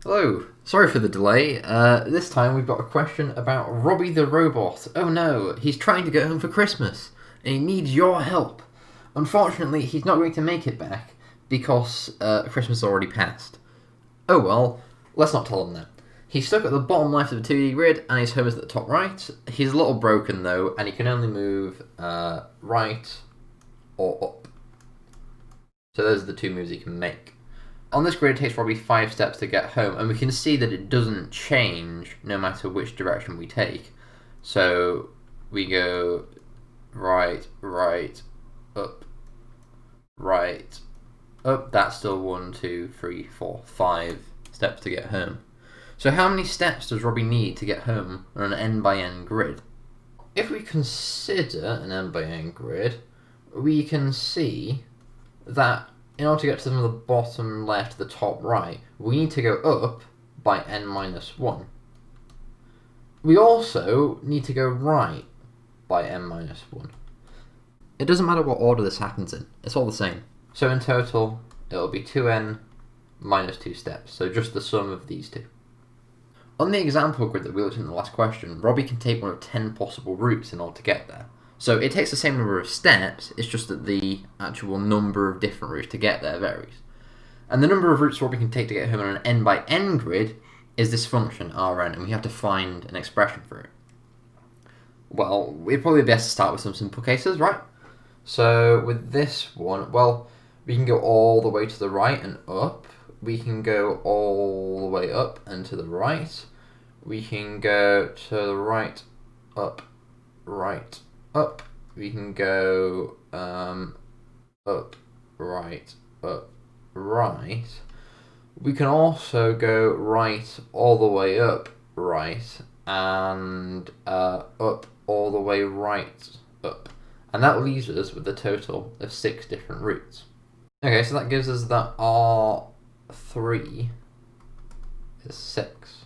Hello, sorry for the delay. This time we've got a question about Robbie the robot. Oh no, he's trying to get home for Christmas and he needs your help. Unfortunately, he's not going to make it back because Christmas has already passed. Oh well, let's not tell him that. He's stuck at the bottom left of the 2D grid and his home is at the top right. He's a little broken though, and he can only move right or up. So those are the two moves he can make. On this grid, it takes Robbie 5 steps to get home, and we can see that it doesn't change no matter which direction we take. So we go right, up, right, up. That's still 1, 2, 3, 4, 5 steps to get home. So how many steps does Robbie need to get home on an n by n grid? If we consider an n by n grid, we can see that in order to get to the bottom left to the top right, we need to go up by n minus 1. We also need to go right by n minus 1. It doesn't matter what order this happens in, it's all the same. So in total, it'll be 2n minus 2 steps, so just the sum of these two. On the example grid that we looked at in the last question, Robbie can take one of 10 possible routes in order to get there. So it takes the same number of steps, it's just that the actual number of different routes to get there varies. And the number of routes Robbie can take to get home on an n by n grid is this function, Rn, and we have to find an expression for it. Well, it'd probably be best to start with some simple cases, right? So with this one, well, we can go all the way to the right and up. We can go all the way up and to the right. We can go to the right, up, right, up. We can go up, right, up, right. We can also go right all the way up, right, and up all the way right, up. And that leaves us with a total of 6 different routes. Okay, so that gives us that R3 is 6.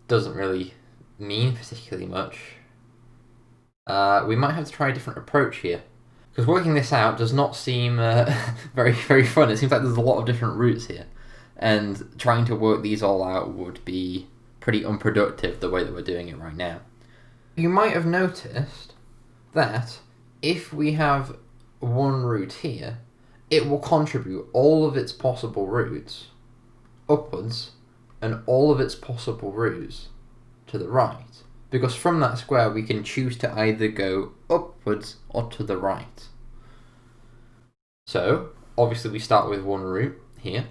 Doesn't really mean particularly much. We might have to try a different approach here, because working this out does not seem very fun. It seems like there's a lot of different routes here, and trying to work these all out would be pretty unproductive the way that we're doing it right now. You might have noticed that if we have one route here, it will contribute all of its possible routes upwards and all of its possible routes to the right, because from that square we can choose to either go upwards or to the right. So obviously we start with one route here,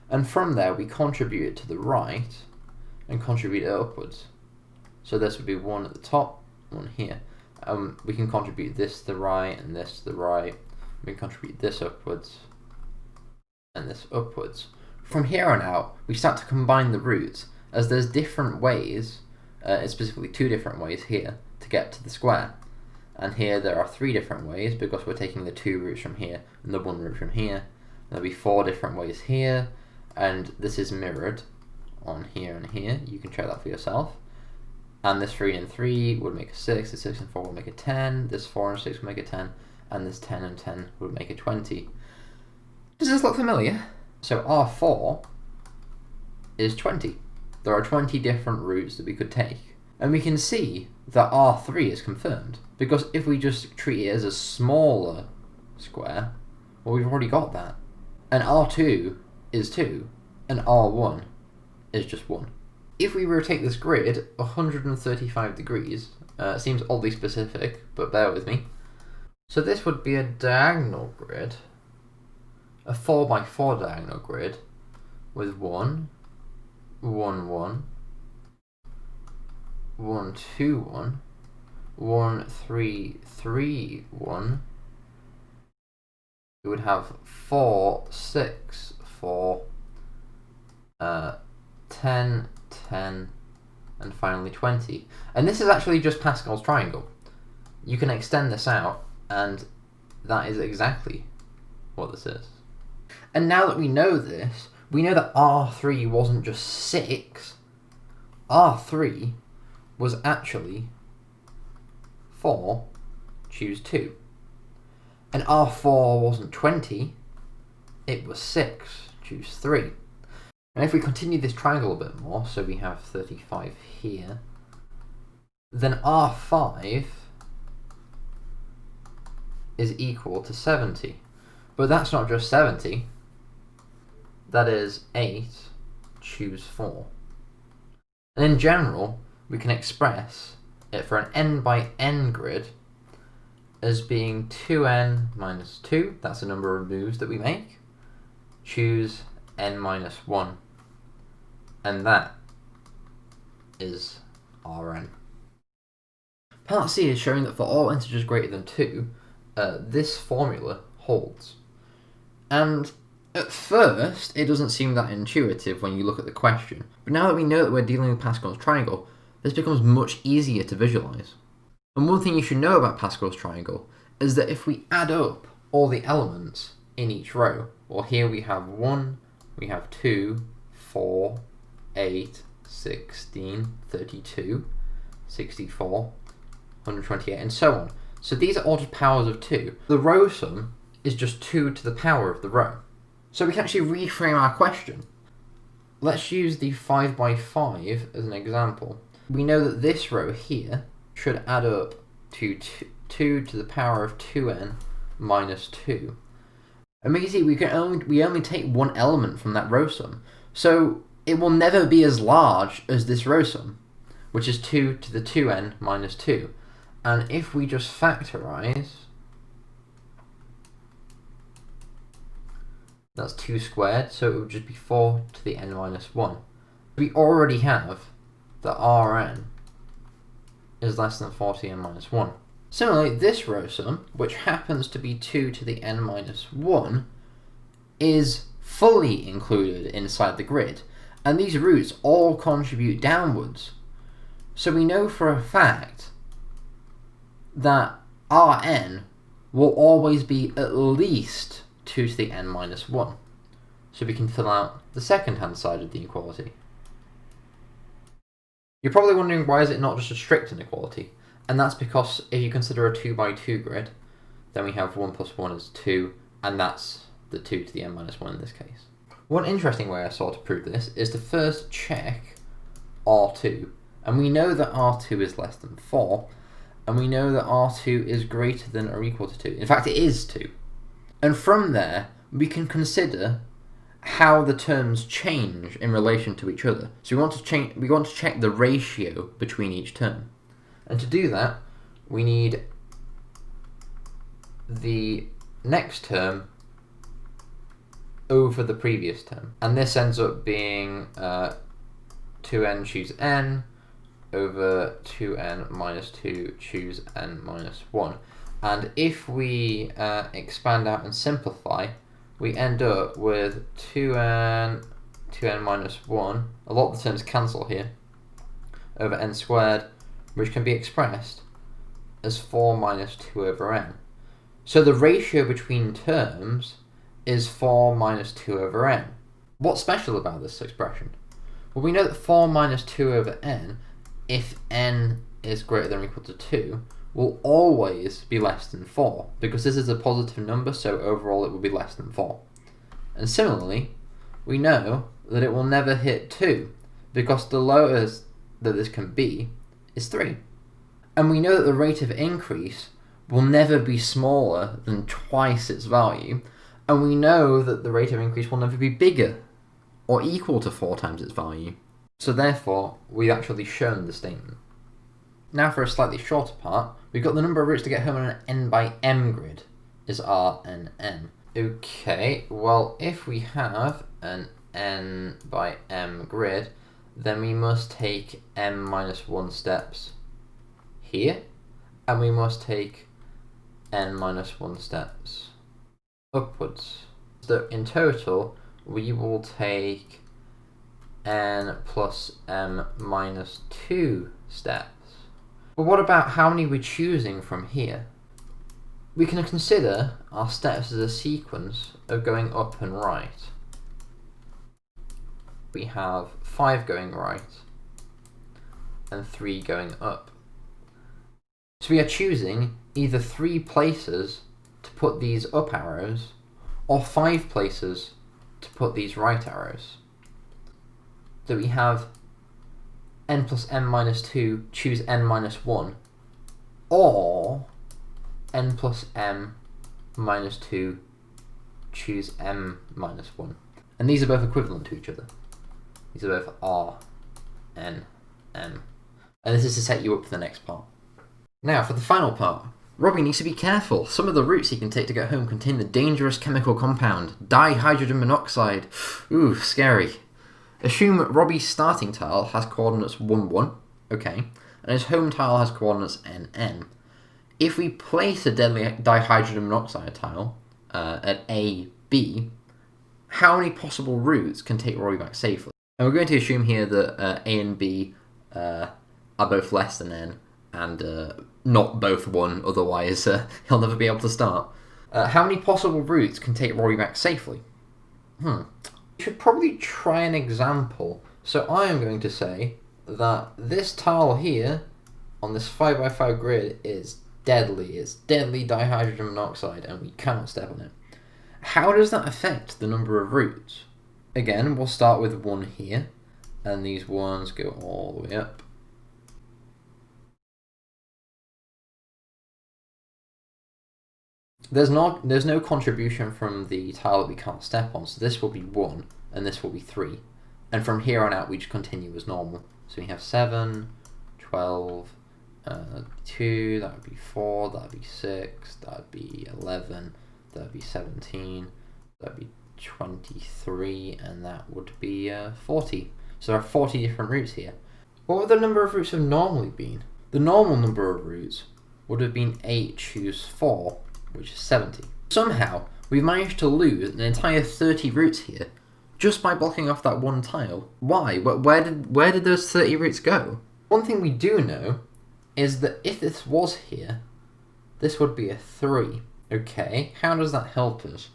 and from there we contribute it to the right and contribute it upwards. So this would be 1 at the top, 1 here. We can contribute this to the right and this to the right. We can contribute this upwards and this upwards. From here on out, we start to combine the routes, as there's different ways, specifically 2 different ways here, to get to the square. And here there are 3 different ways, because we're taking the 2 routes from here and the 1 route from here. There'll be 4 different ways here, and this is mirrored on here and here. You can check that for yourself. And this 3 and 3 would make a 6, this 6 and 4 would make a 10, this 4 and 6 would make a 10, and this 10 and 10 would make a 20. Does this look familiar? So R4 is 20. There are 20 different routes that we could take. And we can see that R3 is confirmed, because if we just treat it as a smaller square, well, we've already got that. And R2 is 2, and R1 is just 1. If we rotate this grid 135 degrees, seems oddly specific, but bear with me. So this would be a diagonal grid, a 4x4 diagonal grid, with 1, 1, 1, 1, 2, 1, 1, 3, 3, 1. We would have 4, 6, 4, 10, 10, and finally 20. And this is actually just Pascal's triangle. You can extend this out, and that is exactly what this is. And now that we know this, we know that R3 wasn't just 6. R3 was actually 4, choose 2. And R4 wasn't 20, it was 6, choose 3. And if we continue this triangle a bit more, so we have 35 here, then R5 is equal to 70. But that's not just 70, that is 8, choose 4. And in general, we can express it for an n by n grid as being 2n minus 2, that's the number of moves that we make, choose n minus 1, and that is Rn. Part C is showing that for all integers greater than 2, this formula holds. And at first, it doesn't seem that intuitive when you look at the question, but now that we know that we're dealing with Pascal's triangle, this becomes much easier to visualize. And one thing you should know about Pascal's triangle is that if we add up all the elements in each row, well, here we have 1, we have 2, 4, 8, 16, 32, 64, 128, and so on. So these are all just powers of 2. The row sum is just 2 to the power of the row. So we can actually reframe our question. Let's use the 5 by 5 as an example. We know that this row here should add up to 2 to the power of 2n minus 2. And we can see we only take one element from that row sum. So it will never be as large as this row sum, which is 2 to the 2n minus 2. And if we just factorize, that's 2 squared, so it would just be 4 to the n minus 1. We already have that Rn is less than 4 to the n minus 1. Similarly, this row sum, which happens to be 2 to the n minus 1, is fully included inside the grid, and these roots all contribute downwards. So we know for a fact that Rn will always be at least 2 to the n minus 1. So we can fill out the second hand side of the inequality. You're probably wondering, why is it not just a strict inequality? And that's because if you consider a 2 by 2 grid, then we have 1 plus 1 is 2, and that's the 2 to the n minus 1 in this case. One interesting way I saw to prove this is to first check R2. And we know that R2 is less than 4, and we know that R2 is greater than or equal to 2. In fact, it is 2. And from there, we can consider how the terms change in relation to each other. So we want to check the ratio between each term. And to do that, we need the next term over the previous term. And this ends up being 2n choose n over 2n minus 2 choose n minus 1. And if we expand out and simplify, we end up with 2n minus 1, a lot of the terms cancel here, over n squared, which can be expressed as 4 minus 2 over n. So the ratio between terms is 4 minus 2 over n. What's special about this expression? Well, we know that 4 minus 2 over n, if n is greater than or equal to 2, will always be less than 4, because this is a positive number, so overall it will be less than 4. And similarly, we know that it will never hit 2, because the lowest that this can be is 3. And we know that the rate of increase will never be smaller than twice its value, and we know that the rate of increase will never be bigger or equal to 4 times its value. So therefore, we've actually shown the statement. Now for a slightly shorter part, we've got the number of roots to get home on an n by m grid is Rnn. Okay, well, if we have an n by m grid, then we must take m minus 1 steps here, and we must take n minus 1 steps upwards. So in total, we will take n plus m minus 2 steps. But what about how many we're choosing from here? We can consider our steps as a sequence of going up and right. We have 5 going right and 3 going up. So we are choosing either 3 places to put these up arrows or 5 places to put these right arrows. that we have n plus m minus 2 choose n minus 1, or n plus m minus 2 choose m minus 1. And these are both equivalent to each other. These are both r, n, m. And this is to set you up for the next part. Now, for the final part. Robbie needs to be careful. Some of the routes he can take to get home contain the dangerous chemical compound dihydrogen monoxide. Ooh, scary. Assume Robbie's starting tile has coordinates 1, 1, okay, and his home tile has coordinates n, n. If we place a deadly dihydrogen monoxide tile at A, B, how many possible routes can take Robbie back safely? And we're going to assume here that A and B are both less than n, and not both 1, otherwise he'll never be able to start. How many possible routes can take Robbie back safely? We should probably try an example. So I am going to say that this tile here on this 5x5 grid is deadly. It's deadly dihydrogen monoxide and we cannot step on it. How does that affect the number of routes? Again, we'll start with 1 here, and these ones go all the way up. There's no contribution from the tile that we can't step on, so this will be 1, and this will be 3. And from here on out, we just continue as normal. So we have 7, 12, 2, that would be 4, that would be 6, that would be 11, that would be 17, that would be 23, and that would be 40. So there are 40 different routes here. What would the number of routes have normally been? The normal number of routes would have been 8 choose 4, which is 70. Somehow, we've managed to lose an entire 30 routes here just by blocking off that one tile. Why? Where did those 30 routes go? One thing we do know is that if this was here, this would be a 3. Okay, how does that help us?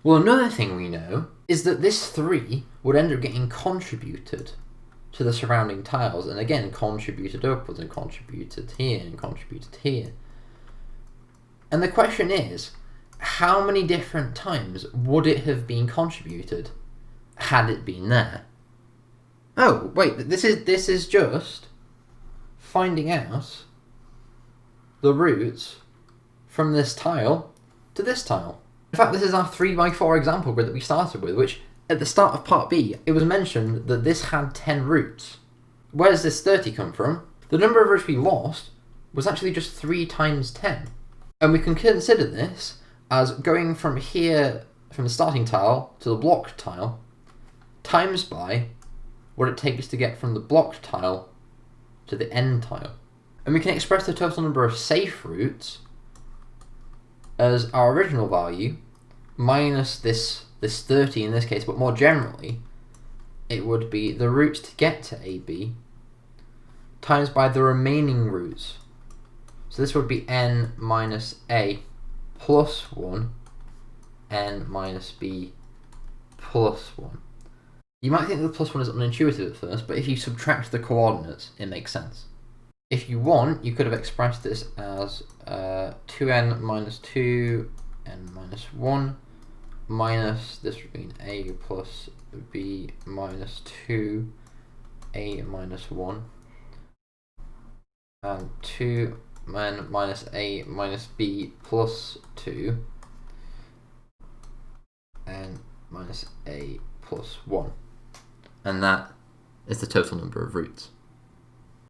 Well, another thing we know is that this 3 would end up getting contributed to the surrounding tiles, and again contributed upwards and contributed here and contributed here. And the question is, how many different times would it have been contributed had it been there? Oh, wait, this is just finding out the routes from this tile to this tile. In fact, this is our 3x4 example grid that we started with, which at the start of part B, it was mentioned that this had 10 routes. Where does this 30 come from? The number of routes we lost was actually just 3 times 10. And we can consider this as going from here, from the starting tile to the blocked tile, times by what it takes to get from the blocked tile to the end tile. And we can express the total number of safe routes as our original value minus this 30 in this case, but more generally, it would be the routes to get to AB times by the remaining routes. So this would be n minus a plus 1, n minus b plus 1. You might think that the plus 1 is unintuitive at first, but if you subtract the coordinates, it makes sense. If you want, you could have expressed this as 2n minus 2, n minus 1, minus, this would be a plus b minus 2, a minus 1, and 2 n minus a minus b plus 2, n minus a plus 1. And that is the total number of routes.